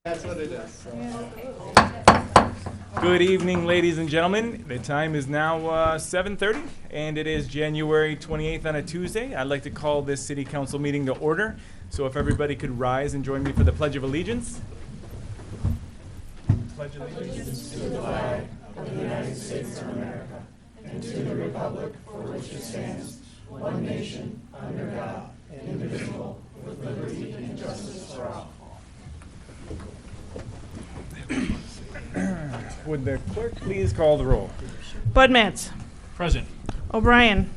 That's what it is. Good evening, ladies and gentlemen. The time is now 7:30, and it is January 28th on a Tuesday. I'd like to call this City Council meeting to order. So if everybody could rise and join me for the Pledge of Allegiance. Pledge allegiance to the flag of the United States of America and to the republic for which it stands, one nation, under God, indivisible, with liberty and justice for all. Would the clerk please call the roll? Budmats. Present. O'Brien.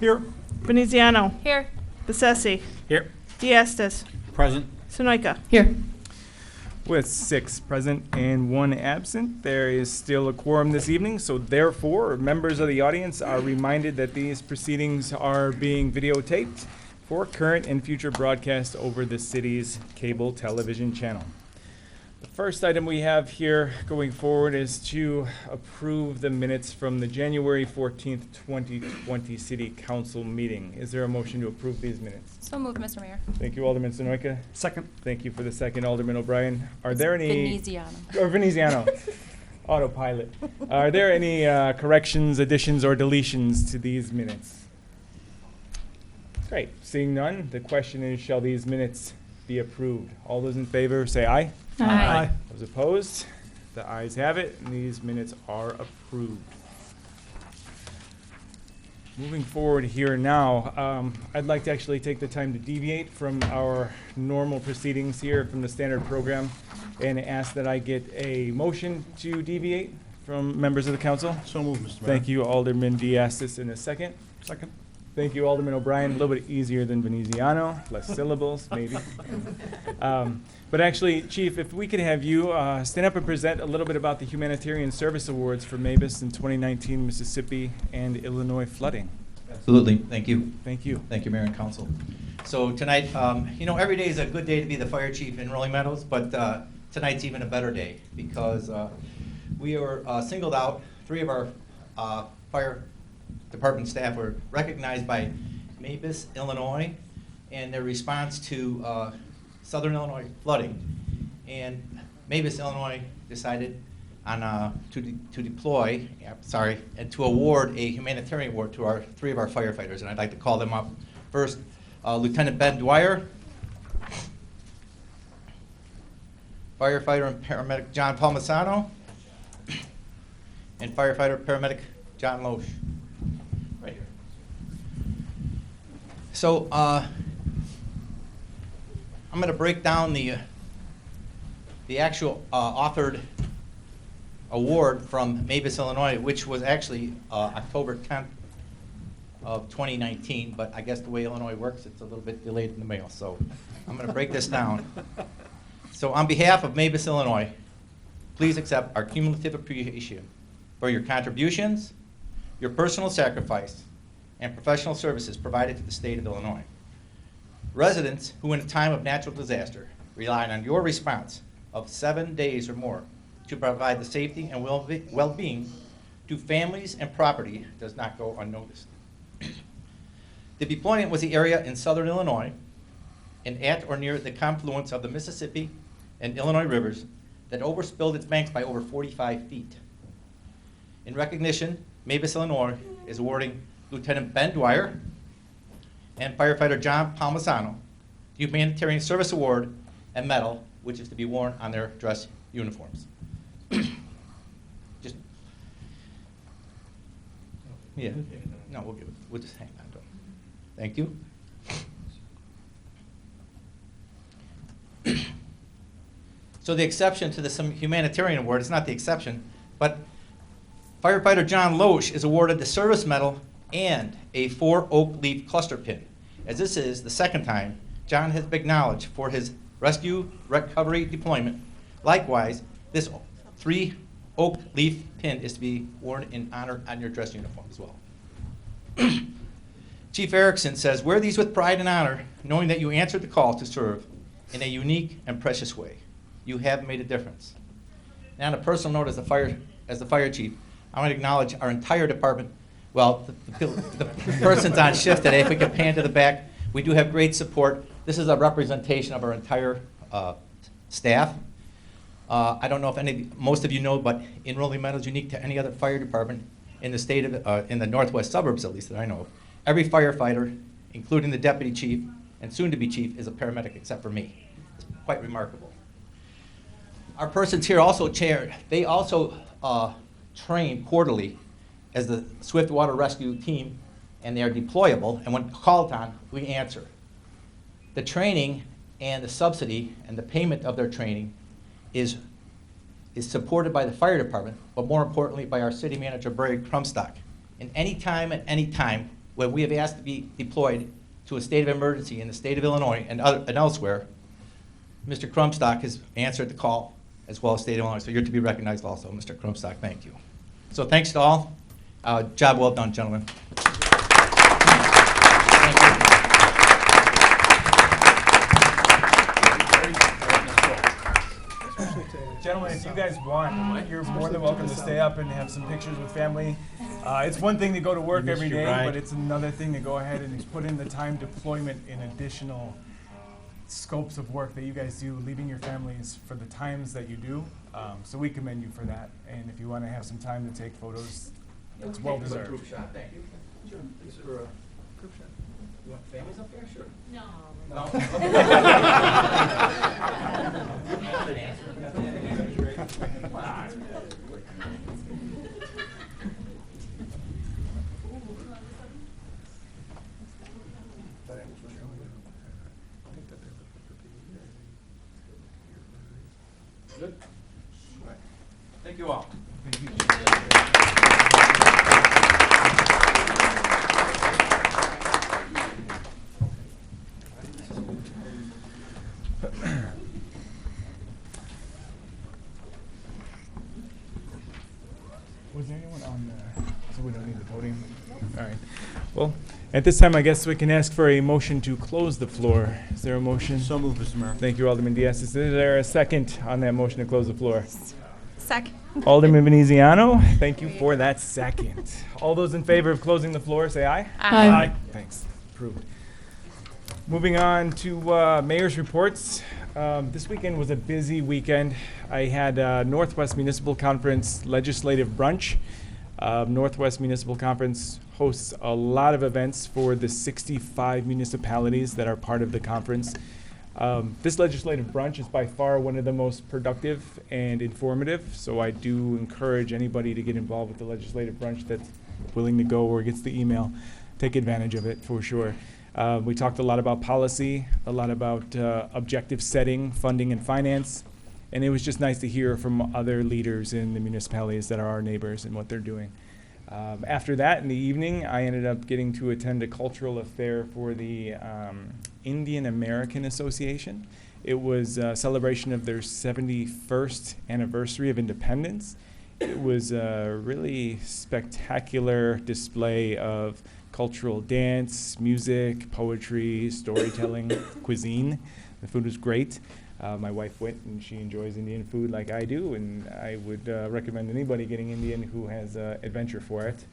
Here. Veneziano. Here. Bessetti. Here. Diastis. Present. Sunoika. Here. With 6 present and 1 absent, there is still a quorum this evening, so therefore, members of the audience are reminded that these proceedings are being videotaped for current and future broadcast over the city's cable television channel. The first item we have here going forward is to approve the minutes from the January 14th, 2020 City Council meeting. Is there a motion to approve these minutes? So moved, Mr. Mayor. Thank you, Alderman Sonoyka. Second. Thank you for the second, Alderman O'Brien. Are there any... Veneziano. Or Veneziano. Autopilot. Are there any corrections, additions, or deletions to these minutes? Great. Seeing none, the question is, shall these minutes be approved? All those in favor say aye. Aye. Those opposed? The ayes have it, and these minutes are approved. Moving forward here now, I'd like to actually take the time to deviate from our normal proceedings here from the standard program and ask that I get a motion to deviate from members of the council. So moved, Mr. Mayor. Thank you, Alderman Diastis, in a second. Second. Thank you, Alderman O'Brien. A little bit easier than Veneziano, less syllables, maybe. But actually, Chief, if we could have you stand up and present a little bit about the Humanitarian Service Awards for MABUS in 2019 Mississippi and Illinois flooding. Absolutely. Thank you. Thank you. Thank you, Mayor and Council. So tonight, every day is a good day to be the fire chief in Rolling Meadows, but tonight's even a better day because we were singled out. 3 of our fire department staff were recognized by MABUS Illinois and their response to Southern Illinois flooding. And MABUS Illinois decided on to deploy, and to award a humanitarian award to 3 of our firefighters. And I'd like to call them up. First, Lieutenant Ben Dwyer, firefighter and paramedic John Palmisano, and firefighter paramedic John Loesch. Right here. So I'm going to break down the actual authored award from MABUS Illinois, which was actually October 10th of 2019, but I guess the way Illinois works, it's a little bit delayed in the mail. So I'm going to break this down. So on behalf of MABUS Illinois, please accept our cumulative appreciation for your contributions, your personal sacrifice, and professional services provided to the state of Illinois. Residents who in a time of natural disaster relied on your response of 7 days or more to provide the safety and well-being to families and property does not go unnoticed. The deployment was the area in southern Illinois and at or near the confluence of the Mississippi and Illinois rivers that overspilled its banks by over 45 feet. In recognition, MABUS Illinois is awarding Lieutenant Ben Dwyer and firefighter John Palmisano the Humanitarian Service Award and Medal, which is to be worn on their dress uniforms. No, we'll just hang on to them. Thank you. So the exception to the humanitarian award, it's not the exception, but firefighter John Loesch is awarded the Service Medal and a 4 oak leaf cluster pin, as this is the 2nd time John has been acknowledged for his rescue recovery deployment. Likewise, this 3 oak leaf pin is to be worn in honor on your dress uniform as well. Chief Erickson says, wear these with pride and honor, knowing that you answered the call to serve in a unique and precious way. You have made a difference. And on a personal note, as the fire chief, I want to acknowledge our entire department. Well, the persons on shift today, if we can pan to the back, we do have great support. This is a representation of our entire staff. I don't know if most of you know, but in Rolling Meadows, unique to any other fire department in the state of, in the northwest suburbs at least that I know of, every firefighter, including the deputy chief and soon-to-be chief, is a paramedic except for me. It's quite remarkable. Our persons here also they also train quarterly as the Swift Water Rescue Team, and they are deployable, and when called on, we answer. The training and the subsidy and the payment of their training is supported by the fire department, but more importantly by our city manager, Barry Krumstock. And any time when we have asked to be deployed to a state of emergency in the state of Illinois and elsewhere, Mr. Krumstock has answered the call, as well as state of Illinois. So you're to be recognized also, Mr. Krumstock. Thank you. So thanks to all. Job well done, gentlemen. Thank you. Gentlemen, if you guys want, you're more than welcome to stay up and have some pictures with family. It's one thing to go to work every day, but it's another thing to go ahead and put in the time deployment in additional scopes of work that you guys do, leaving your families for the times that you do. So we commend you for that. And if you want to have some time to take photos, it's well deserved. Group shot, thank you. Sure. This is for a group shot. You want families up there? Sure. No. Good. Thank you all. Thank you. Was there anyone on the, so we don't need the voting? All right. Well, at this time, I guess we can ask for a motion to close the floor. Is there a motion? So moved, Mr. Mayor. Thank you, Alderman Diaz. Is there a second on that motion to close the floor? Second. Alderman Veneziano, thank you for that second. All those in favor of closing the floor, say aye. Aye. Thanks. Approved. Moving on to mayor's reports. This weekend was a busy weekend. I had Northwest Municipal Conference legislative brunch. Northwest Municipal Conference hosts a lot of events for the 65 municipalities that are part of the conference. This legislative brunch is by far one of the most productive and informative, so I do encourage anybody to get involved with the legislative brunch that's willing to go or gets the email. Take advantage of it for sure. We talked a lot about policy, a lot about objective setting, funding and finance, and it was just nice to hear from other leaders in the municipalities that are our neighbors and what they're doing. After that, in the evening, I ended up getting to attend a cultural affair for the Indian American Association. It was a celebration of their 71st anniversary of independence. It was a really spectacular display of cultural dance, music, poetry, storytelling, cuisine. The food was great. My wife went and she enjoys Indian food like I do, and I would recommend anybody getting Indian who has adventure for it.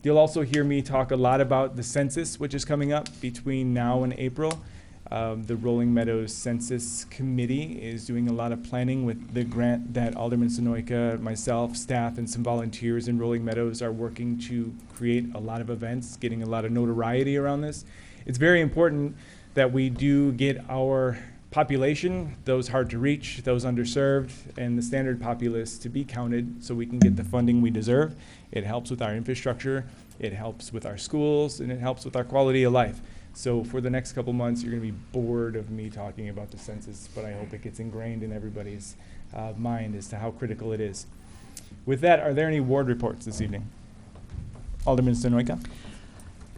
You'll also hear me talk a lot about the census, which is coming up between now and April. The Rolling Meadows Census Committee is doing a lot of planning with the grant that Alderman Sonoyka, myself, staff, and some volunteers in Rolling Meadows are working to create a lot of events, getting a lot of notoriety around this. It's very important that we do get our population, those hard to reach, those underserved, and the standard populace to be counted so we can get the funding we deserve. It helps with our infrastructure, it helps with our schools, and it helps with our quality of life. So for the next couple months, you're going to be bored of me talking about the census, but I hope it gets ingrained in everybody's mind as to how critical it is. With that, are there any ward reports this evening? Alderman Sonoyka?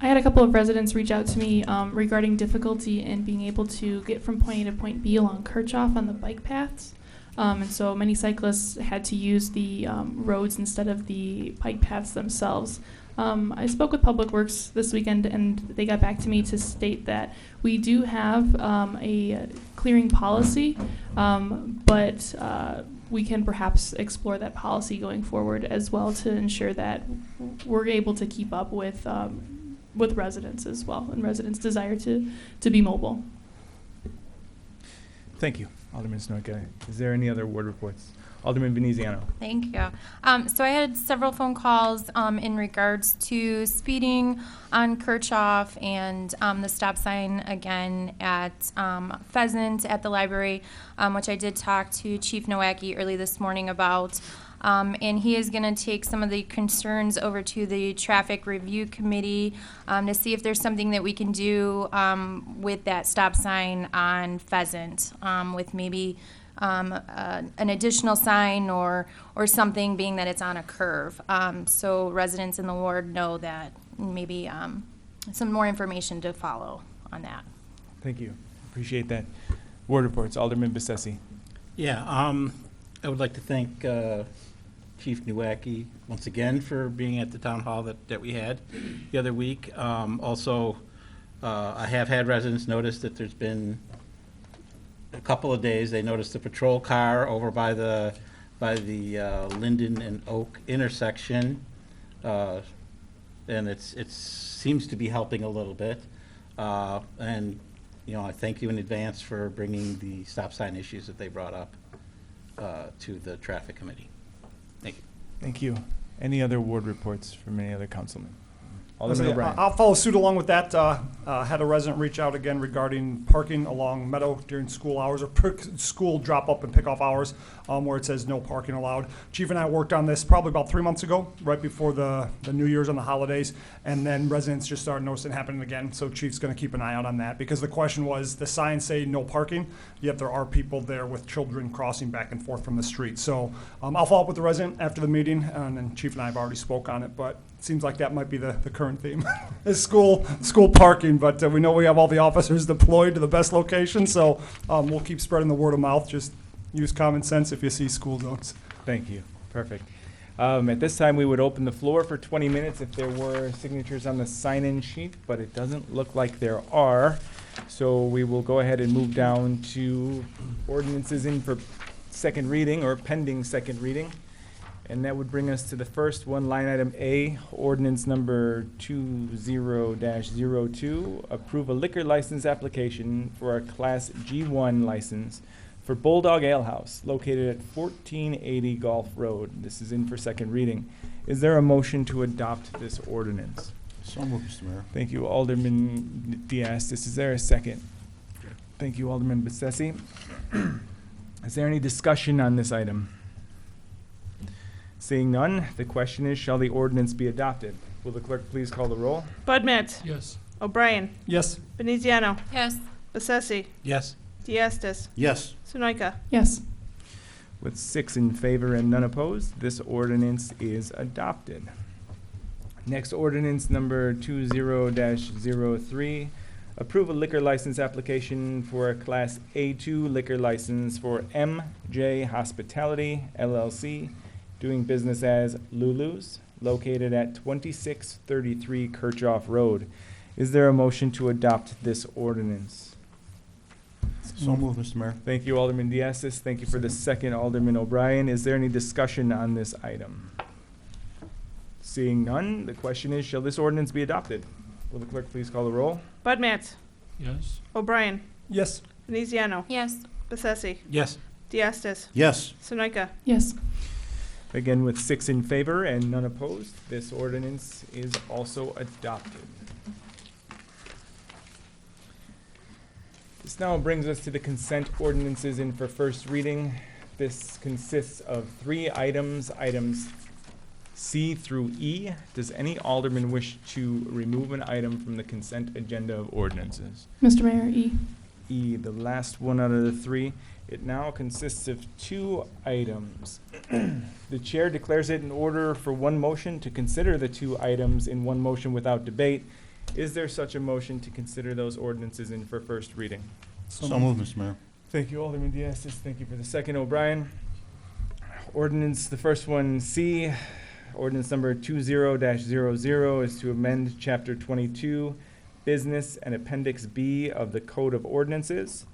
I had a couple of residents reach out to me regarding difficulty in being able to get from point A to point B along Kirchhoff on the bike paths. And so many cyclists had to use the roads instead of the bike paths themselves. I spoke with Public Works this weekend, and they got back to me to state that we do have a clearing policy, but we can perhaps explore that policy going forward as well to ensure that we're able to keep up with residents as well, and residents' desire to be mobile. Thank you. Alderman Snoyka. Is there any other ward reports? Alderman Veneziano. Thank you. So I had several phone calls in regards to speeding on Kirchhoff and the stop sign again at Pheasant at the library, which I did talk to Chief Nowacki early this morning about. And he is going to take some of the concerns over to the Traffic Review Committee to see if there's something that we can do with that stop sign on Pheasant, with maybe an additional sign or something, being that it's on a curve. So residents in the ward know that maybe some more information to follow on that. Thank you. Appreciate that. Ward reports. Alderman Bessetti. Yeah, I would like to thank Chief Nowacki once again for being at the town hall that we had the other week. Also, I have had residents notice that there's been a couple of days, they noticed a patrol car over by the Linden and Oak intersection, and it seems to be helping a little bit. And I thank you in advance for bringing the stop sign issues that they brought up to the traffic committee. Thank you. Thank you. Any other ward reports from any other councilman? Alderman O'Brien. I'll follow suit along with that. Had a resident reach out again regarding parking along Meadow during school hours or school drop-up and pick-off hours, where it says no parking allowed. Chief and I worked on this probably about 3 months ago, right before the New Year's and the holidays, and then residents just started noticing it happening again. So Chief's going to keep an eye out on that, because the question was, the signs say no parking, yet there are people there with children crossing back and forth from the street. So I'll follow up with the resident after the meeting, and then Chief and I have already spoke on it, but it seems like that might be the current theme is school parking, but we know we have all the officers deployed to the best location, so we'll keep spreading the word of mouth. Just use common sense if you see school zones. Thank you. Perfect. At this time, we would open the floor for 20 minutes if there were signatures on the sign-in sheet, but it doesn't look like there are. So we will go ahead and move down to ordinances in for second reading or pending second reading. And that would bring us to the first one, line item A, ordinance number 20-02, approve a liquor license application for a Class G1 license for Bulldog Ale House located at 1480 Gulf Road. This is in for second reading. Is there a motion to adopt this ordinance? So moved, Mr. Mayor. Thank you, Alderman Diastis. Is there a second? Thank you, Alderman Bessetti. Is there any discussion on this item? Seeing none, the question is, shall the ordinance be adopted? Will the clerk please call the roll? Budmets. Yes. O'Brien. Yes. Veneziano. Yes. Bessesi. Yes. Diastis. Yes. Sunoika. Yes. With 6 in favor and none opposed, this ordinance is adopted. Next, ordinance number 20-03, approve a liquor license application for a Class A2 liquor license for MJ Hospitality, LLC, doing business as Lulu's, located at 2633 Kirchhoff Road. Is there a motion to adopt this ordinance? So moved, Mr. Mayor. Thank you, Alderman Diastis. Thank you for the second, Alderman O'Brien. Is there any discussion on this item? Seeing none, the question is, shall this ordinance be adopted? Will the clerk please call the roll? Budmets. Yes. O'Brien. Yes. Veneziano. Yes. Bessesi. Yes. Diastis. Yes. Sunoika. Yes. Again, with 6 in favor and none opposed, this ordinance is also adopted. This now brings us to the consent ordinances in for first reading. This consists of 3 items, items C through E. Does any alderman wish to remove an item from the consent agenda of ordinances? Mr. Mayor, E. E, the last one out of the 3. It now consists of 2 items. The chair declares it in order for one motion to consider the 2 items in one motion without debate. Is there such a motion to consider those ordinances in for first reading? So moved, Mr. Mayor. Thank you, Alderman Diastis. Thank you for the second, O'Brien. Ordinance, the first one, C, ordinance number 20-00 is to amend Chapter 22, Business and Appendix B of the Code of Ordinances.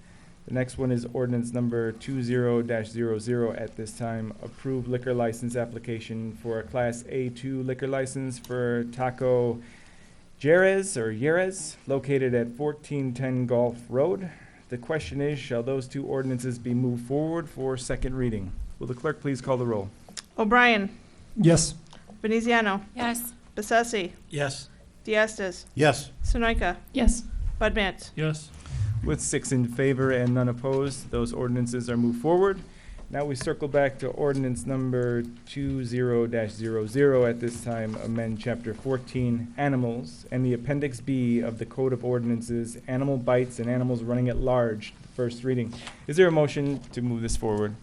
The next one is ordinance number 20-00 at this time. Approve liquor license application for a Class A2 liquor license for Taco Jerez, located at 1410 Gulf Road. The question is, shall those two ordinances be moved forward for second reading? Will the clerk please call the roll? O'Brien. Yes. Veneziano. Yes. Bessesi. Yes. Diastis. Yes. Sunoika. Yes. Bud Matts. Yes. With 6 in favor and none opposed, those ordinances are moved forward. Now we circle back to ordinance number 20-00 at this time, amend chapter 14, animals, and the appendix B of the Code of Ordinances, animal bites and animals running at large, first reading. Is there a motion to move this forward?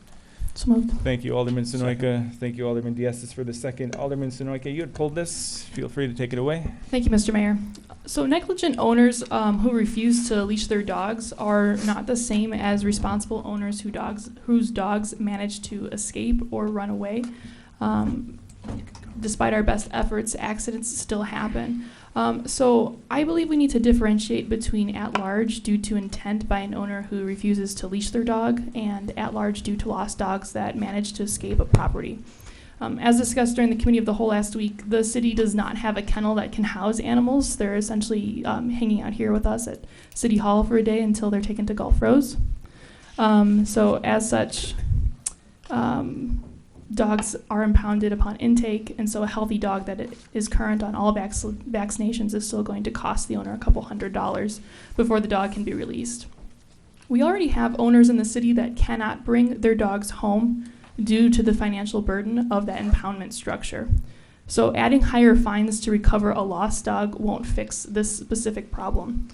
So moved. Thank you, Alderman Sonoyka. Thank you, Alderman Diastis, for the second. Alderman Sonoyka, you had pulled this. Feel free to take it away. Thank you, Mr. Mayor. So negligent owners who refuse to leash their dogs are not the same as responsible owners whose dogs manage to escape or run away. Despite our best efforts, accidents still happen. So I believe we need to differentiate between at-large due to intent by an owner who refuses to leash their dog and at-large due to lost dogs that manage to escape a property. As discussed during the committee of the whole last week, the city does not have a kennel that can house animals. They're essentially hanging out here with us at City Hall for a day until they're taken to Gulf Rose. So as such, dogs are impounded upon intake, and so a healthy dog that is current on all vaccinations is still going to cost the owner a couple $100s before the dog can be released. We already have owners in the city that cannot bring their dogs home due to the financial burden of that impoundment structure. So adding higher fines to recover a lost dog won't fix this specific problem.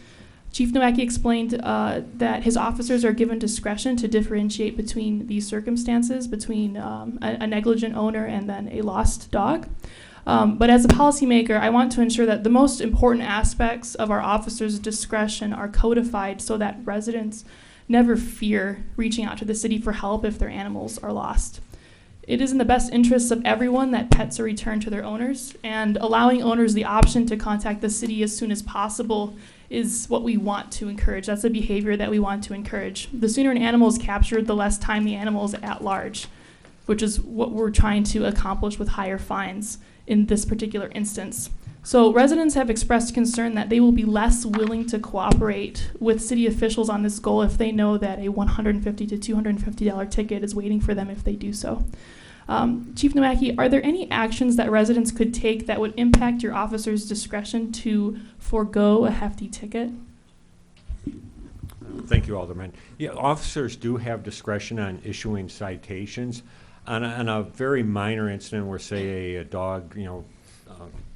Chief Nowacki explained that his officers are given discretion to differentiate between these circumstances, between a negligent owner and then a lost dog. But as a policymaker, I want to ensure that the most important aspects of our officers' discretion are codified so that residents never fear reaching out to the city for help if their animals are lost. It is in the best interests of everyone that pets are returned to their owners, and allowing owners the option to contact the city as soon as possible is what we want to encourage. That's a behavior that we want to encourage. The sooner an animal is captured, the less time the animal is at large, which is what we're trying to accomplish with higher fines in this particular instance. So residents have expressed concern that they will be less willing to cooperate with city officials on this goal if they know that a $150 to $250 ticket is waiting for them if they do so. Chief Nowacki, are there any actions that residents could take that would impact your officer's discretion to forego a hefty ticket? Thank you, Alderman. Yeah, officers do have discretion on issuing citations. On a very minor incident where, say, a dog,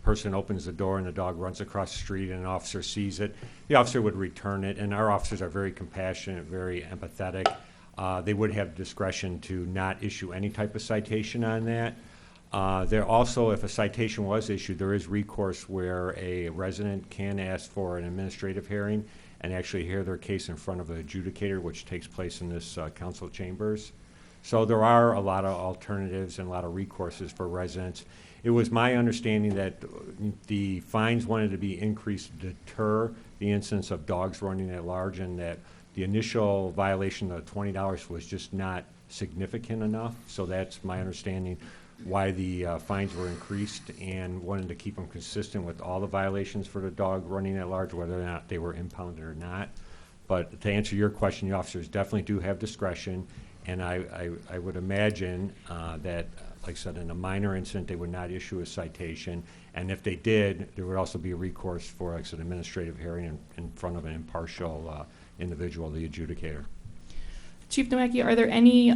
person opens the door and the dog runs across the street and an officer sees it, the officer would return it, and our officers are very compassionate, very empathetic. They would have discretion to not issue any type of citation on that. There also, if a citation was issued, there is recourse where a resident can ask for an administrative hearing and actually hear their case in front of an adjudicator, which takes place in this council chambers. So there are a lot of alternatives and a lot of recourses for residents. It was my understanding that the fines wanted to be increased to deter the incidence of dogs running at large, and that the initial violation of $20 was just not significant enough. So that's my understanding why the fines were increased, and wanted to keep them consistent with all the violations for the dog running at large, whether or not they were impounded or not. But to answer your question, the officers definitely do have discretion, and I would imagine that, like I said, in a minor incident, they would not issue a citation. And if they did, there would also be a recourse for, like I said, administrative hearing in front of an impartial individual, the adjudicator. Chief Nowacki, are there any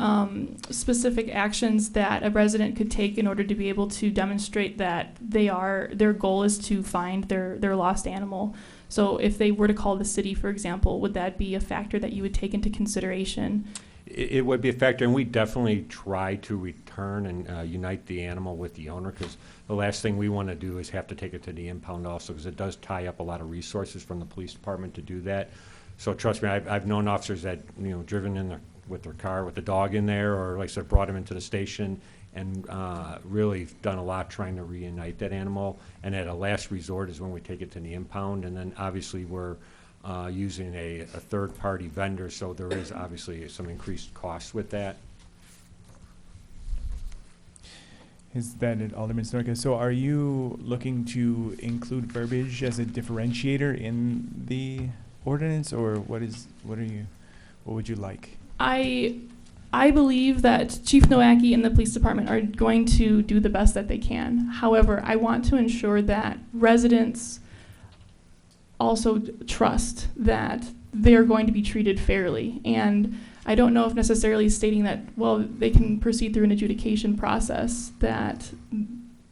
specific actions that a resident could take in order to be able to demonstrate that their goal is to find their lost animal? So if they were to call the city, for example, would that be a factor that you would take into consideration? It would be a factor, and we definitely try to return and unite the animal with the owner, because the last thing we want to do is have to take it to the impound also, because it does tie up a lot of resources from the police department to do that. So trust me, I've known officers that, driven in with their car with the dog in there, or like I said, brought him into the station, and really done a lot trying to reunite that animal. And at a last resort is when we take it to the impound, and then obviously we're using a third-party vendor, so there is obviously some increased costs with that. Is that it, Alderman Snorka? So are you looking to include verbiage as a differentiator in the ordinance, or what are you? What would you like? I believe that Chief Nowacki and the police department are going to do the best that they can. However, I want to ensure that residents also trust that they're going to be treated fairly. And I don't know if necessarily stating that, well, they can proceed through an adjudication process, that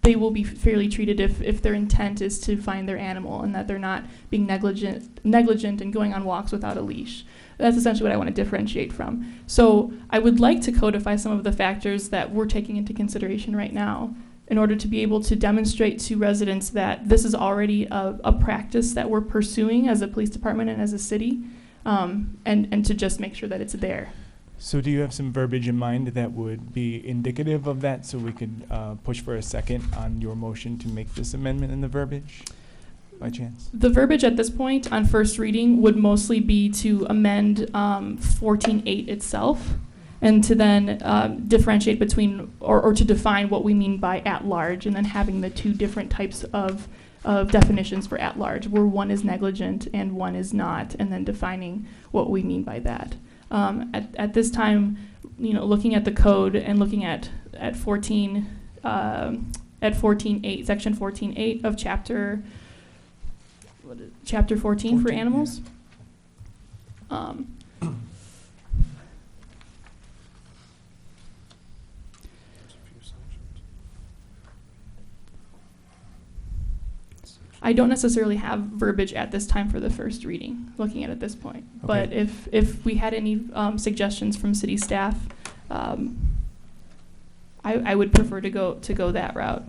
they will be fairly treated if their intent is to find their animal and that they're not being negligent and going on walks without a leash. That's essentially what I want to differentiate from. So I would like to codify some of the factors that we're taking into consideration right now in order to be able to demonstrate to residents that this is already a practice that we're pursuing as a police department and as a city, and to just make sure that it's there. So do you have some verbiage in mind that would be indicative of that so we could push for a second on your motion to make this amendment in the verbiage by chance? The verbiage at this point on first reading would mostly be to amend 14.8 itself and to then differentiate between or to define what we mean by at large, and then having the two different types of definitions for at large, where one is negligent and one is not, and then defining what we mean by that. At this time, looking at the code and looking at 14 at 14.8, section 14.8 of chapter 14 for animals. I don't necessarily have verbiage at this time for the first reading, looking at it this point. Okay. But if we had any suggestions from city staff, I would prefer to go that route.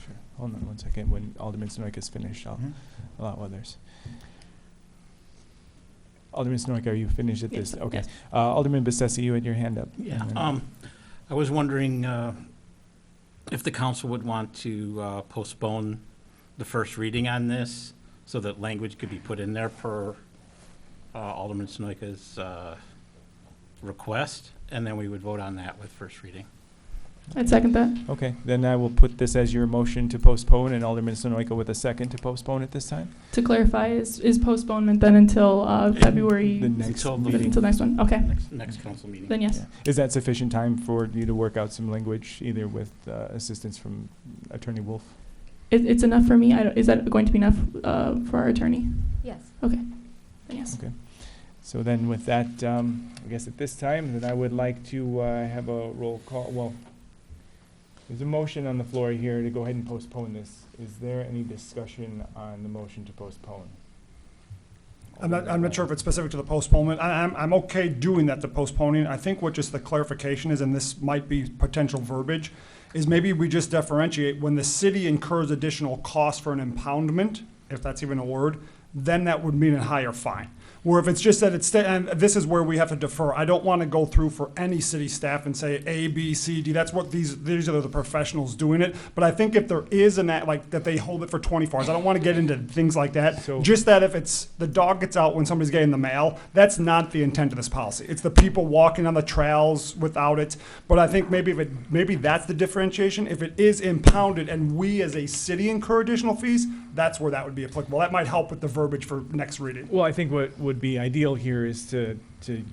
Sure. Hold on one second. When Alderman Sonoyka is finished, I'll allow others. Alderman Sonoyka, are you finished at this? Yes. Okay. Yes. Alderman Bessetti, you had your hand up. Yeah, And then- I was wondering if the council would want to postpone the first reading on this so that language could be put in there per Alderman Sonoyka's request, and then we would vote on that with first reading. I'd second that. Okay, then I will put this as your motion to postpone, and Alderman Sonoyka with a second to postpone at this time. To clarify, is postponement then until February? The next Until the- meeting. Until next one? Okay. Next council meeting. Then yes. Yeah. Is that sufficient time for you to work out some language, either with assistance from Attorney Wolf? It's enough for me. Is that going to be enough for our attorney? Yes. Okay. Then yes. Okay. So then with that, I guess at this time, then I would like to have a roll call. Well, there's a motion on the floor here to go ahead and postpone this. Is there any discussion on the motion to postpone? I'm not sure if it's specific to the postponement. I'm okay doing that, the postponing. I think what just the clarification is, and this might be potential verbiage, is maybe we just differentiate when the city incurs additional costs for an impoundment, if that's even a word, then that would mean a higher fine. Where if it's just that and this is where we have to defer. I don't want to go through for any city staff and say A, B, C, D. That's what these are the professionals doing it. But I think if there is an act like that, they hold it for 24 hours. I don't want to get into things like that. So- Just that if it's the dog gets out when somebody's getting the mail, that's not the intent of this policy. It's the people walking on the trails without it. But I think maybe that's the differentiation. If it is impounded and we as a city incur additional fees, that's where that would be applicable. That might help with the verbiage for next reading. Well, I think what would be ideal here is to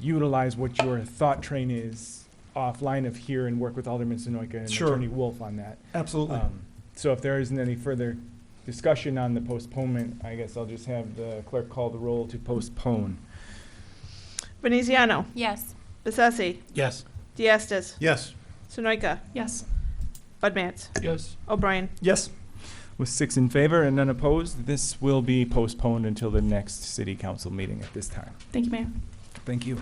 utilize what your thought train is offline of here and work with Alderman Sonoyka and Sure. Attorney Wolf on that. Absolutely. So if there isn't any further discussion on the postponement, I guess I'll just have the clerk call the roll to postpone. Veneziano. Yes. Bessesi. Yes. Diastis. Yes. Sunoika. Yes. Budmats. Yes. O'Brien. Yes. With 6 in favor and none opposed, this will be postponed until the next city council meeting at this time. Thank you, Mayor. Thank you.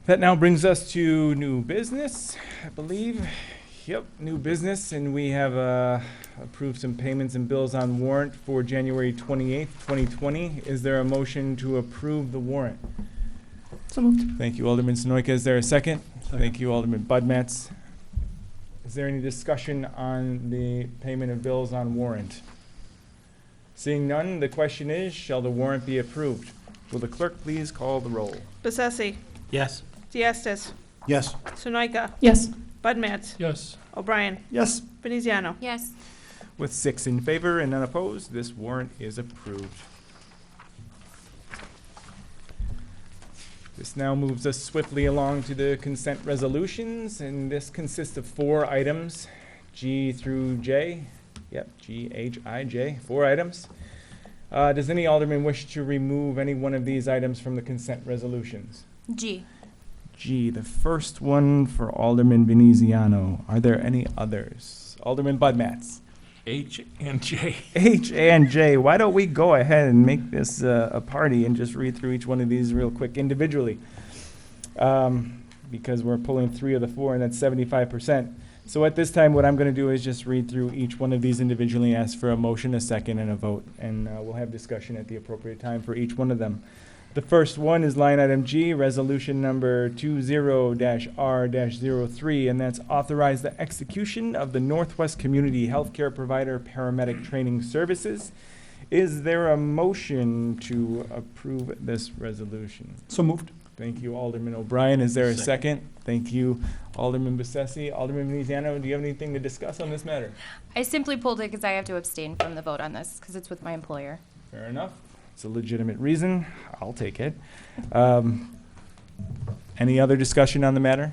That now brings us to new business, I believe. Yep, new business, and we have approved some payments and bills on warrant for January 28th, 2020. Is there a motion to approve the warrant? So moved. Thank you, Alderman Sonoyka. Is there a second? Second. Thank you, Alderman Budmats. Is there any discussion on the payment of bills on warrant? Seeing none, the question is, shall the warrant be approved? Will the clerk please call the roll? Bessesi. Yes. Diastis. Yes. Sunoika. Yes. Budmats. Yes. O'Brien. Yes. Veneziano. Yes. With 6 in favor and none opposed, this warrant is approved. This now moves us swiftly along to the consent resolutions, and this consists of 4 items, G through J. Yep, G, H, I, J, 4 items. Does any alderman wish to remove any one of these items from the consent resolutions? G. G, the first one for Alderman Veneziano. Are there any others? Alderman Bud Matts. H and J. H and J. Why don't we go ahead and make this a party and just read through each one of these real quick individually? Because we're pulling 3 of the 4, and that's 75%. So at this time, what I'm going to do is just read through each one of these individually, ask for a motion, a second, and a vote. And we'll have discussion at the appropriate time for each one of them. The first one is line item G, resolution number 20-R-03, and that's authorize the execution of the Northwest Community Healthcare Provider Paramedic Training Services. Is there a motion to approve this resolution? So moved. Thank you, Alderman O'Brien. Is there a Second. second? Thank you, Alderman Bessetti. Alderman Veneziano, do you have anything to discuss on this matter? I simply pulled it because I have to abstain from the vote on this because it's with my employer. Fair enough. It's a legitimate reason. I'll take it. Any other discussion on the matter?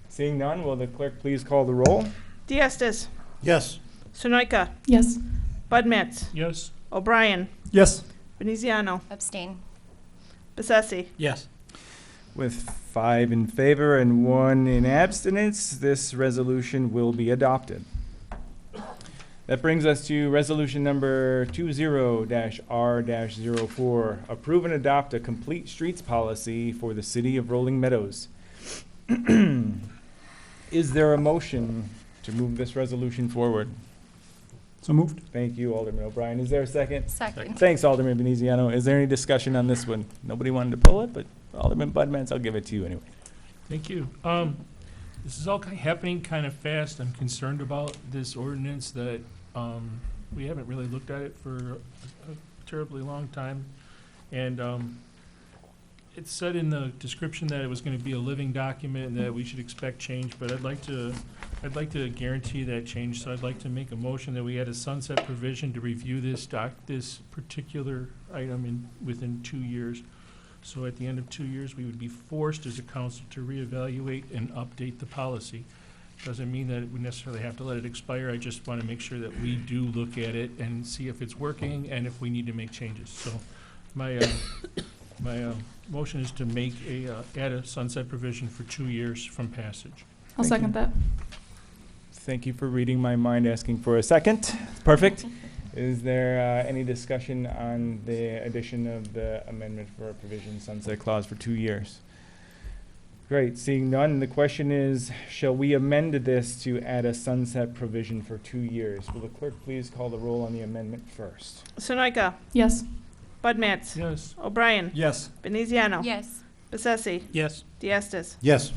Seeing none, will the clerk please call the roll? Diastis. Yes. Sunoika. Yes. Bud Matts. Yes. O'Brien. Yes. Veneziano. Abstain. Bessesi. Yes. With 5 in favor and 1 in abstinence, this resolution will be adopted. That brings us to resolution number 20-R-04, approve and adopt a complete streets policy for the city of Rolling Meadows. Is there a motion to move this resolution forward? So moved. Thank you, Alderman O'Brien. Is there a second? Second. Thanks, Alderman Veneziano. Is there any discussion on this one? Nobody wanted to pull it, but Alderman Budmans, I'll give it to you anyway. Thank you. This is all happening kind of fast. I'm concerned about this ordinance that we haven't really looked at it for a terribly long time. And it said in the description that it was going to be a living document and that we should expect change, but I'd like to guarantee that change. So I'd like to make a motion that we add a sunset provision to review this particular item within 2 years. So at the end of 2 years, we would be forced as a council to reevaluate and update the policy. Doesn't mean that we necessarily have to let it expire. I just want to make sure that we do look at it and see if it's working and if we need to make changes. So my motion is to make add a sunset provision for 2 years from passage. I'll Thank second that. Thank you for reading my mind, asking for a second. Perfect. Is there any discussion on the addition of the amendment for a provision sunset clause for 2 years? Great. Seeing none, the question is, shall we amend this to add a sunset provision for 2 years? Will the clerk please call the roll on the amendment first? Sunoika. Yes. Bud Matts. Yes. O'Brien. Yes. Veneziano. Yes. Bessesi. Yes. Diastis. Yes.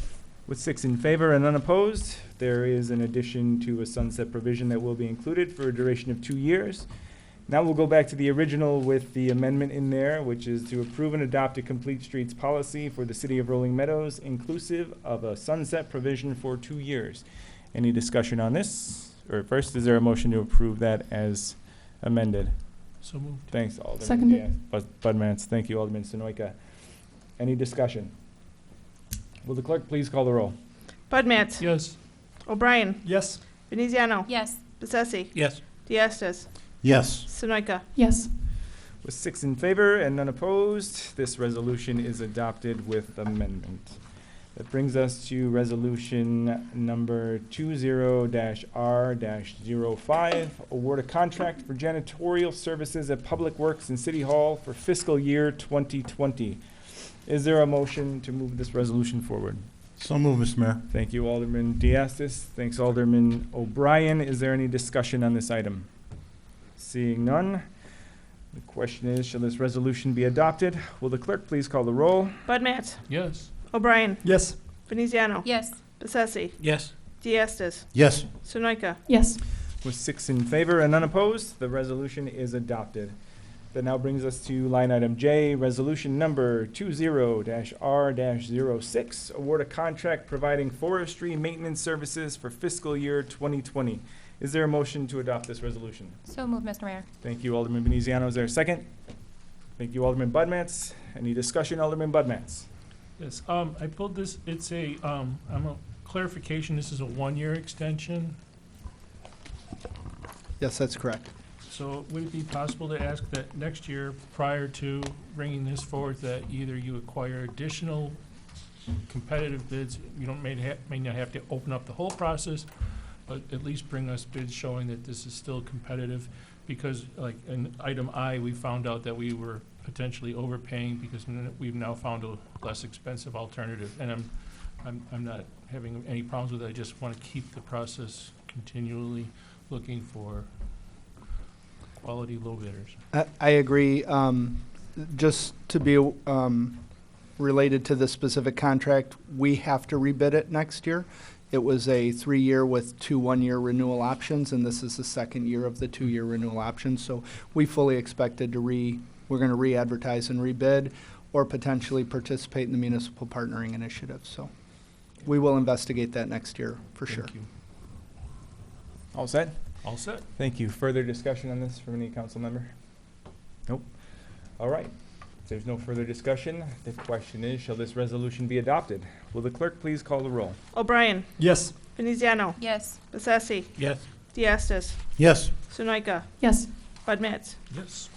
With 6 in favor and unopposed, there is an addition to a sunset provision that will be included for a duration of 2 years. Now we'll go back to the original with the amendment in there, which is to approve and adopt a complete streets policy for the city of Rolling Meadows, inclusive of a sunset provision for 2 years. Any discussion on this? Or first, is there a motion to approve that as amended? So moved. Thanks, Alderman Seconded. Budmans. Thank you, Alderman Sonoyka. Any discussion? Will the clerk please call the roll? Bud Matts. Yes. O'Brien. Yes. Veneziano. Yes. Bessesi. Yes. Diastis. Yes. Sunoika. Yes. With 6 in favor and none opposed, this resolution is adopted with amendment. That brings us to resolution number 20-R-05, award a contract for janitorial services at Public Works and City Hall for fiscal year 2020. Is there a motion to move this resolution forward? So move, Mr. Mayor. Thank you, Alderman Diastis. Thanks, Alderman O'Brien. Is there any discussion on this item? Seeing none, the question is, shall this resolution be adopted? Will the clerk please call the roll? Bud Matts. Yes. O'Brien. Yes. Veneziano. Yes. Bessesi. Yes. Diastis. Yes. Sunoika. Yes. With 6 in favor and unopposed, the resolution is adopted. That now brings us to line item J, resolution number 20-R-06, award a contract providing forestry maintenance services for fiscal year 2020. Is there a motion to adopt this resolution? So moved, Mr. Mayor. Thank you, Alderman Veneziano. Is there a second? Thank you, Alderman Budmats. Any discussion, Alderman Budmats? Yes, I pulled this, it's a clarification, this is a 1-year extension. Yes, that's correct. So would it be possible to ask that next year, prior to bringing this forward, that either you acquire additional competitive bids, you don't may not have to open up the whole process, but at least bring us bids showing that this is still competitive? Because like in item I, we found out that we were potentially overpaying because we've now found a less expensive alternative. And I'm not having any problems with it. I just want to keep the process continually looking for quality low bidders. I agree. Just to be related to the specific contract, we have to rebid it next year. It was a 3-year with 2 1-year renewal options, and this is the second year of the 2-year renewal options. So we fully expected to we're going to re-advertise and rebid, or potentially participate in the municipal partnering initiative. So we will investigate that next year for sure. Thank you. All set? All set. Thank you. Further discussion on this from any council member? Nope. All right. If there's no further discussion, the question is, shall this resolution be adopted? Will the clerk please call the roll? O'Brien. Yes. Veneziano. Yes. Bessesi. Yes. Diastis. Yes. Sunoika. Yes. Budmats. Yes.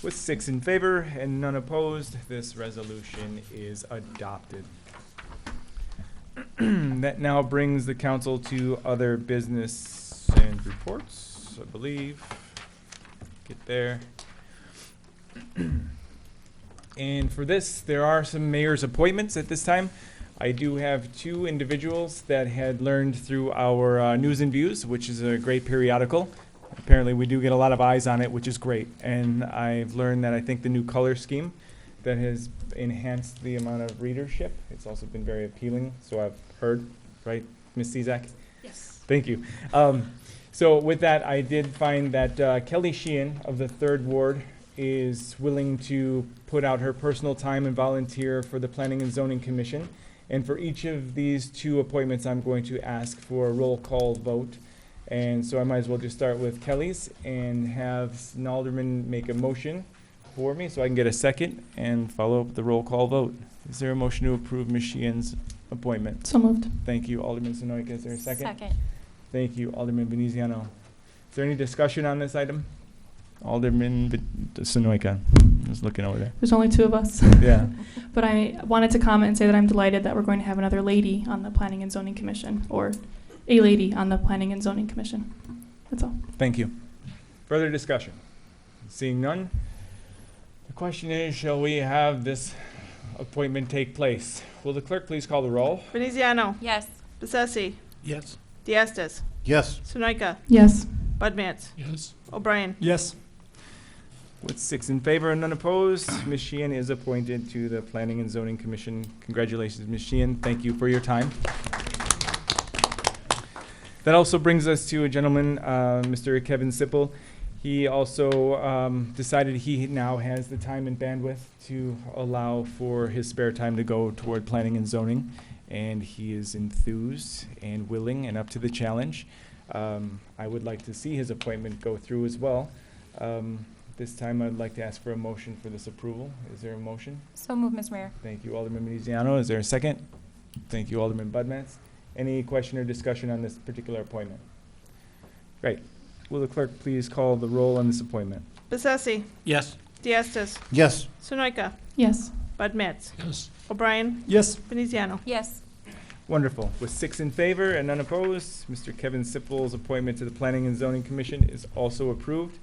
With 6 in favor and none opposed, this resolution is adopted. That now brings the council to other business and reports, I believe. Get there. And for this, there are some mayor's appointments at this time. I do have 2 individuals that had learned through our News and Views, which is a great periodical. Apparently, we do get a lot of eyes on it, which is great. And I've learned that I think the new color scheme that has enhanced the amount of readership. It's also been very appealing, so I've heard, right, Ms. Cezak? Yes. Thank you. So with that, I did find that Kelly Sheehan of the 3rd Ward is willing to put out her personal time and volunteer for the Planning and Zoning Commission. And for each of these 2 appointments, I'm going to ask for a roll call vote. And so I might as well just start with Kelly's and have an alderman make a motion for me so I can get a second and follow up the roll call vote. Is there a motion to approve Ms. Sheehan's appointment? So moved. Thank you, Alderman Sonoyka. Is there a second? Second. Thank you, Alderman Veneziano. Is there any discussion on this item? Alderman Sonoyka. Just looking over there. There's only 2 of us. Yeah. But I wanted to comment and say that I'm delighted that we're going to have another lady on the Planning and Zoning Commission, or a lady on the Planning and Zoning Commission. That's all. Thank you. Further discussion? Seeing none, the question is, shall we have this appointment take place? Will the clerk please call the roll? Veneziano. Yes. Bessesi. Yes. Diastis. Yes. Sunoika. Yes. Budmats. Yes. O'Brien. Yes. With 6 in favor and none opposed, Ms. Sheehan is appointed to the Planning and Zoning Commission. Congratulations, Ms. Sheehan. Thank you for your time. That also brings us to a gentleman, Mr. Kevin Sipple. He also decided he now has the time and bandwidth to allow for his spare time to go toward planning and zoning, and he is enthused and willing and up to the challenge. I would like to see his appointment go through as well. This time I'd like to ask for a motion for this approval. Is there a motion? So move, Ms. Mayor. Thank you, Alderman Veneziano. Is there a second? Thank you, Alderman Budmats. Any question or discussion on this particular appointment? Great. Will the clerk please call the roll on this appointment? Bessesi. Yes. Diastis. Yes. Sunoika. Yes. Budmats. Yes. O'Brien. Yes. Veneziano. Yes. Wonderful. With 6 in favor and none opposed, Mr. Kevin Sipple's appointment to the Planning and Zoning Commission is also approved.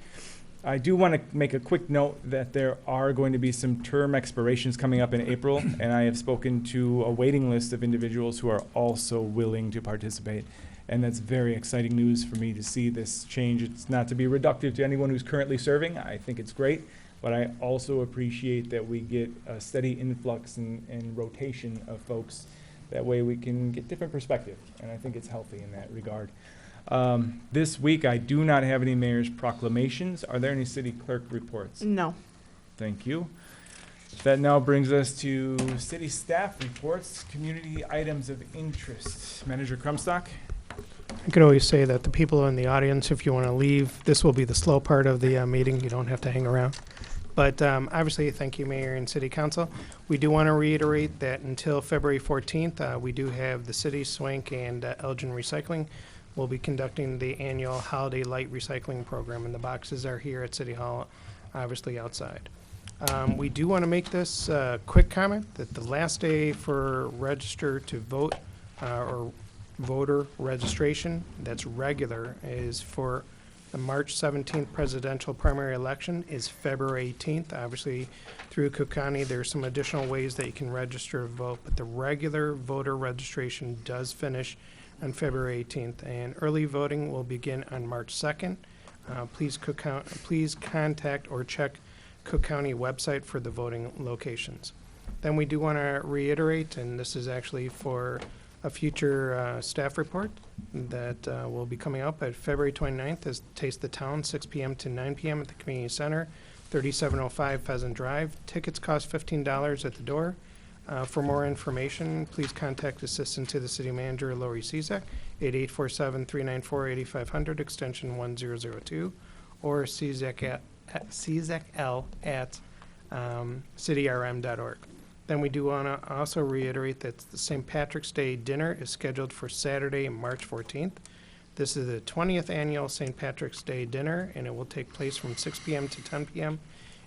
I do want to make a quick note that there are going to be some term expirations coming up in April, and I have spoken to a waiting list of individuals who are also willing to participate. And that's very exciting news for me to see this change. It's not to be reductive to anyone who's currently serving. I think it's great, but I also appreciate that we get a steady influx and rotation of folks. That way we can get different perspective, and I think it's healthy in that regard. This week, I do not have any mayor's proclamations. Are there any city clerk reports? No. Thank you. That now brings us to city staff reports, community items of interest. Manager Crumstock? I could always say that the people in the audience, if you want to leave, this will be the slow part of the meeting. You don't have to hang around. But obviously, thank you, Mayor and City Council. We do want to reiterate that until February 14th, we do have the city, Swank, and Elgin Recycling will be conducting the annual Holiday Light Recycling Program, and the boxes are here at City Hall, obviously outside. We do want to make this quick comment that the last day for register to vote or voter registration that's regular is for the March 17th presidential primary election is February 18th. Obviously, through Cook County, there's some additional ways that you can register to vote, but the regular voter registration does finish on February 18th, and early voting will begin on March 2nd. Please contact or check Cook County website for the voting locations. Then we do want to reiterate, and this is actually for a future staff report that will be coming up at February 29th is Taste the Town, 6 p.m. to 9 p.m. at the Community Center, 3705 Pheasant Drive. Tickets cost $15 at the door. For more information, please contact Assistant to the City Manager, Lori Cezak, 8847-394-8500, extension 1002, or Cezak L at cityrm.org. Then we do want to also reiterate that the St. Patrick's Day dinner is scheduled for Saturday, March 14th. This is the 20th annual St. Patrick's Day dinner, and it will take place from 6 p.m. to 10 p.m.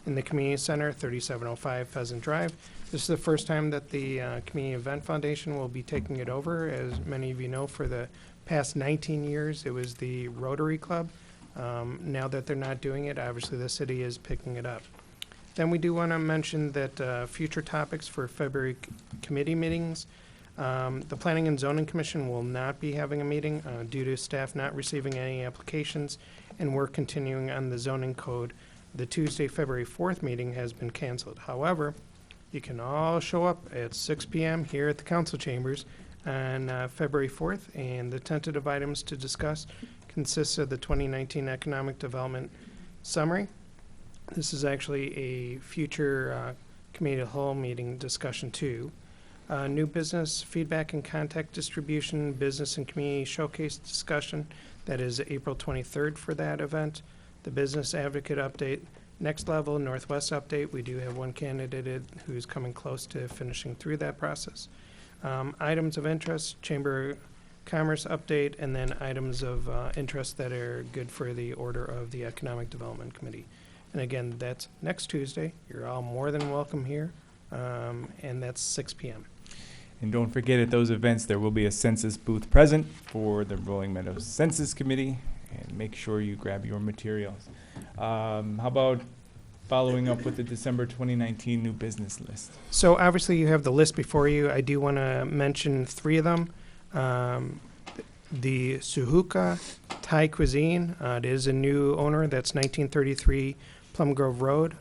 in the Community Center, 3705 Pheasant Drive. This is the first time that the Community Event Foundation will be taking it over. As many of you know, for the past 19 years, it was the Rotary Club. Now that they're not doing it, obviously the city is picking it up. Then we do want to mention that future topics for February committee meetings, the Planning and Zoning Commission will not be having a meeting due to staff not receiving any applications, and we're continuing on the zoning code. The Tuesday, February 4th meeting has been canceled. However, you can all show up at 6 p.m. here at the council chambers on February 4th, and the tentative items to discuss consists of the 2019 Economic Development Summary. This is actually a future committee of the whole meeting discussion too. New business feedback and contact distribution, business and community showcase discussion. That is April 23rd for that event. The business advocate update. Next level, Northwest update. We do have one candidate who's coming close to finishing through that process. Items of interest, Chamber Commerce update, and then items of interest that are good for the order of the Economic Development Committee. And again, that's next Tuesday. You're all more than welcome here, and that's 6 p.m. And don't forget, at those events, there will be a census booth present for the Rolling Meadows Census Committee, and make sure you grab your materials. How about following up with the December 2019 new business list? So obviously you have the list before you. I do want to mention 3 of them. The Suhuka Thai Cuisine, it is a new owner. That's 1933 Plum Grove Road.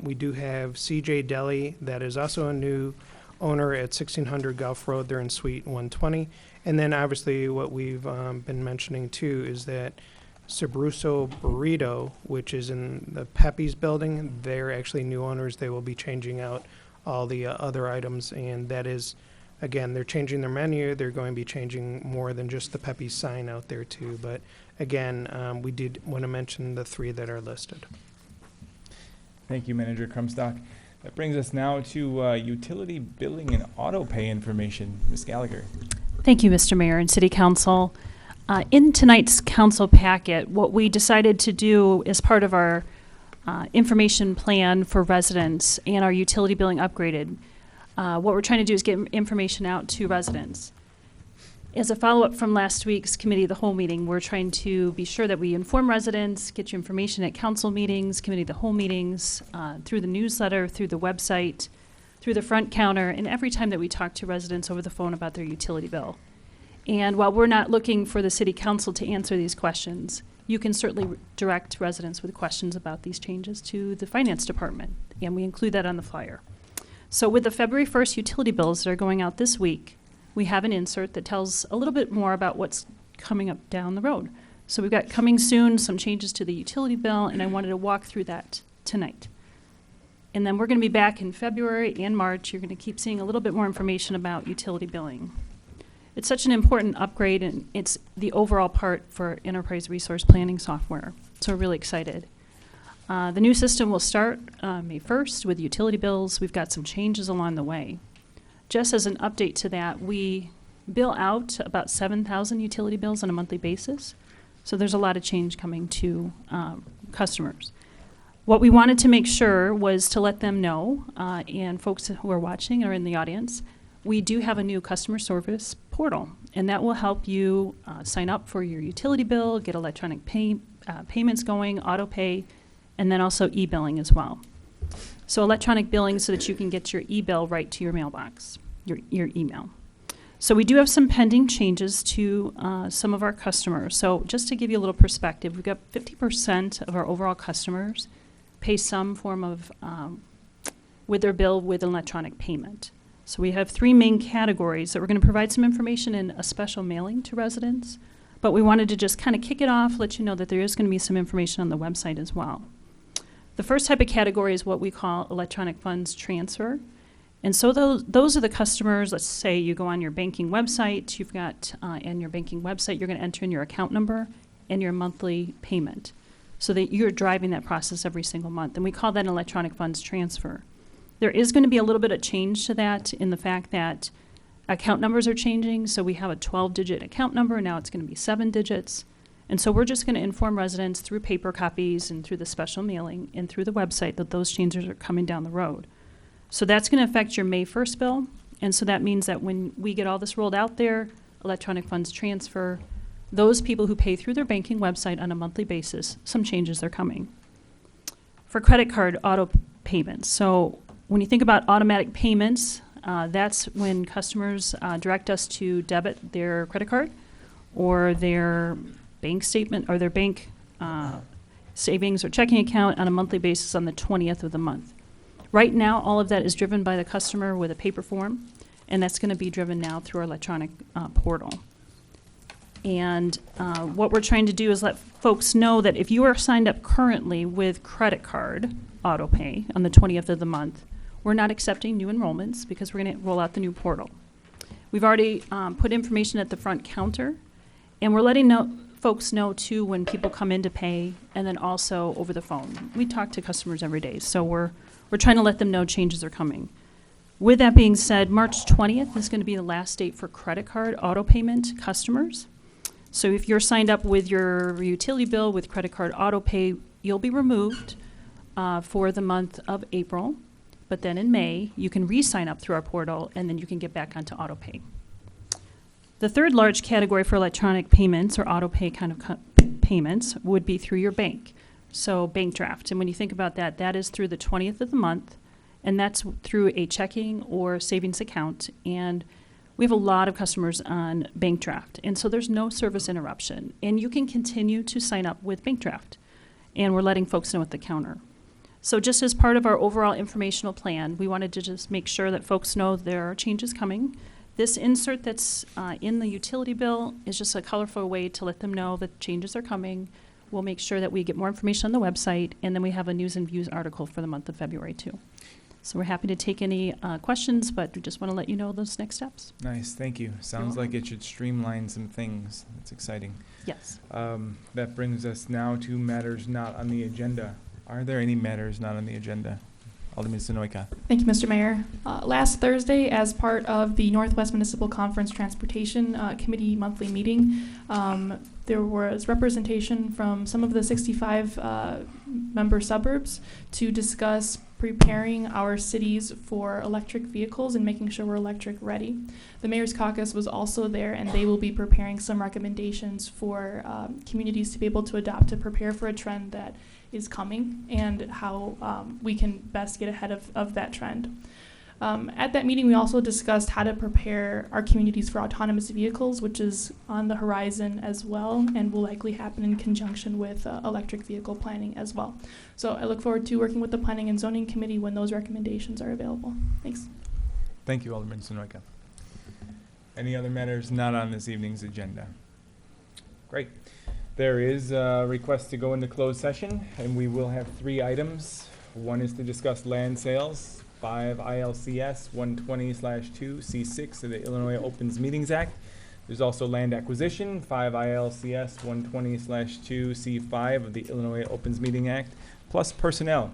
We do have CJ Deli, that is also a new owner at 1600 Gulf Road. They're in Suite 120. And then obviously what we've been mentioning too is that Sabruso Burrito, which is in the Pepe's building, they're actually new owners. They will be changing out all the other items, and that is, again, they're changing their menu. They're going to be changing more than just the Pepe's sign out there too. But again, we did want to mention the 3 that are listed. Thank you, Manager Crumstock. That brings us now to utility billing and auto pay information. Ms. Gallagher. Thank you, Mr. Mayor and City Council. In tonight's council packet, what we decided to do as part of our information plan for residents and our utility billing upgraded, what we're trying to do is get information out to residents. As a follow-up from last week's Committee of the Whole meeting, we're trying to be sure that we inform residents, get you information at council meetings, Committee of the Whole meetings, through the newsletter, through the website, through the front counter, and every time that we talk to residents over the phone about their utility bill. And while we're not looking for the City Council to answer these questions, you can certainly direct residents with questions about these changes to the Finance Department, and we include that on the flyer. So with the February 1st utility bills that are going out this week, we have an insert that tells a little bit more about what's coming up down the road. So we've got coming soon some changes to the utility bill, and I wanted to walk through that tonight. And then we're going to be back in February and March. You're going to keep seeing a little bit more information about utility billing. It's such an important upgrade, and it's the overall part for enterprise resource planning software. So we're really excited. The new system will start May 1st with utility bills. We've got some changes along the way. Just as an update to that, we bill out about 7,000 utility bills on a monthly basis. So there's a lot of change coming to customers. What we wanted to make sure was to let them know, and folks who are watching or in the audience, we do have a new customer service portal, and that will help you sign up for your utility bill, get electronic payments going, auto pay, and then also e-billing as well. So electronic billing so that you can get your e-bill right to your mailbox, your email. So we do have some pending changes to some of our customers. So just to give you a little perspective, we've got 50% of our overall customers pay some form of, with their bill with an electronic payment. So we have 3 main categories that we're going to provide some information in a special mailing to residents, but we wanted to just kind of kick it off, let you know that there is going to be some information on the website as well. The first type of category is what we call electronic funds transfer. And so those are the customers. Let's say you go on your banking website, you've got, in your banking website, you're going to enter in your account number and your monthly payment so that you're driving that process every single month. And we call that an electronic funds transfer. There is going to be a little bit of change to that in the fact that account numbers are changing. So we have a 12-digit account number. Now it's going to be 7 digits. And so we're just going to inform residents through paper copies and through the special mailing and through the website that those changes are coming down the road. So that's going to affect your May 1st bill. And so that means that when we get all this rolled out there, electronic funds transfer, those people who pay through their banking website on a monthly basis, some changes are coming. For credit card auto payments, so when you think about automatic payments, that's when customers direct us to debit their credit card or their bank statement or their bank savings or checking account on a monthly basis on the 20th of the month. Right now, all of that is driven by the customer with a paper form, and that's going to be driven now through our electronic portal. And what we're trying to do is let folks know that if you are signed up currently with credit card auto pay on the 20th of the month, we're not accepting new enrollments because we're going to roll out the new portal. We've already put information at the front counter, and we're letting folks know, too, when people come in to pay, and then also over the phone. We talk to customers every day, so we're trying to let them know changes are coming. With that being said, March 20th is going to be the last date for credit card auto payment customers. So if you're signed up with your utility bill with credit card auto pay, you'll be removed for the month of April. But then in May, you can re-sign up through our portal, and then you can get back onto auto pay. The third large category for electronic payments or auto pay kind of payments would be through your bank. So bank draft, and when you think about that, that is through the 20th of the month, and that's through a checking or savings account. And we have a lot of customers on bank draft, and so there's no service interruption. And you can continue to sign up with bank draft, and we're letting folks know at the counter. So just as part of our overall informational plan, we wanted to just make sure that folks know there are changes coming. This insert that's in the utility bill is just a colorful way to let them know that changes are coming. We'll make sure that we get more information on the website, and then we have a News and Views article for the month of February, too. So we're happy to take any questions, but we just want to let you know those next steps. Nice, thank you. Sounds like it should streamline some things. That's exciting. Yes. That brings us now to matters not on the agenda. Are there any matters not on the agenda? Alderman Sonoyka. Thank you, Mr. Mayor. Last Thursday, as part of the Northwest Municipal Conference Transportation Committee monthly meeting, there was representation from some of the 65 member suburbs to discuss preparing our cities for electric vehicles and making sure we're electric ready. The Mayor's Caucus was also there, and they will be preparing some recommendations for communities to be able to adopt to prepare for a trend that is coming and how we can best get ahead of that trend. At that meeting, we also discussed how to prepare our communities for autonomous vehicles, which is on the horizon as well and will likely happen in conjunction with electric vehicle planning as well. So I look forward to working with the Planning and Zoning Committee when those recommendations are available. Thanks. Thank you, Alderman Sonoyka. Any other matters not on this evening's agenda? Great. There is a request to go into closed session, and we will have 3 items. One is to discuss land sales, 5 ILCS 120/2 C6 of the Illinois Opens Meetings Act. There's also land acquisition, 5 ILCS 120/2 C5 of the Illinois Opens Meeting Act. plus personnel.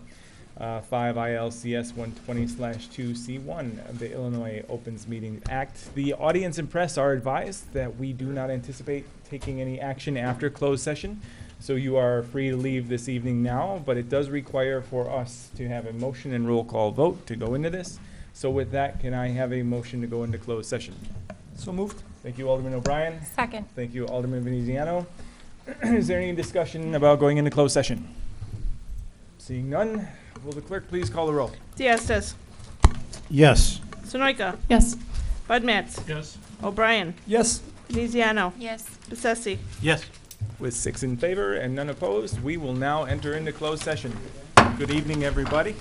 5 ILCS 120/2C1 of the Illinois Opens Meeting Act. The audience and press are advised that we do not anticipate taking any action after closed session, so you are free to leave this evening now, but it does require for us to have a motion and roll call vote to go into this. So with that, can I have a motion to go into closed session? So moved. Thank you, Alderman O'Brien. Second. Thank you, Alderman Veneziano. Is there any discussion about going into closed session? Seeing none, will the clerk please call the roll? Diastis. Yes. Sunoika. Yes. Bud Matts. Yes. O'Brien. Yes. Veneziano. Yes. Bessesi. Yes. With 6 in favor and none opposed, we will now enter into closed session. Good evening, everybody.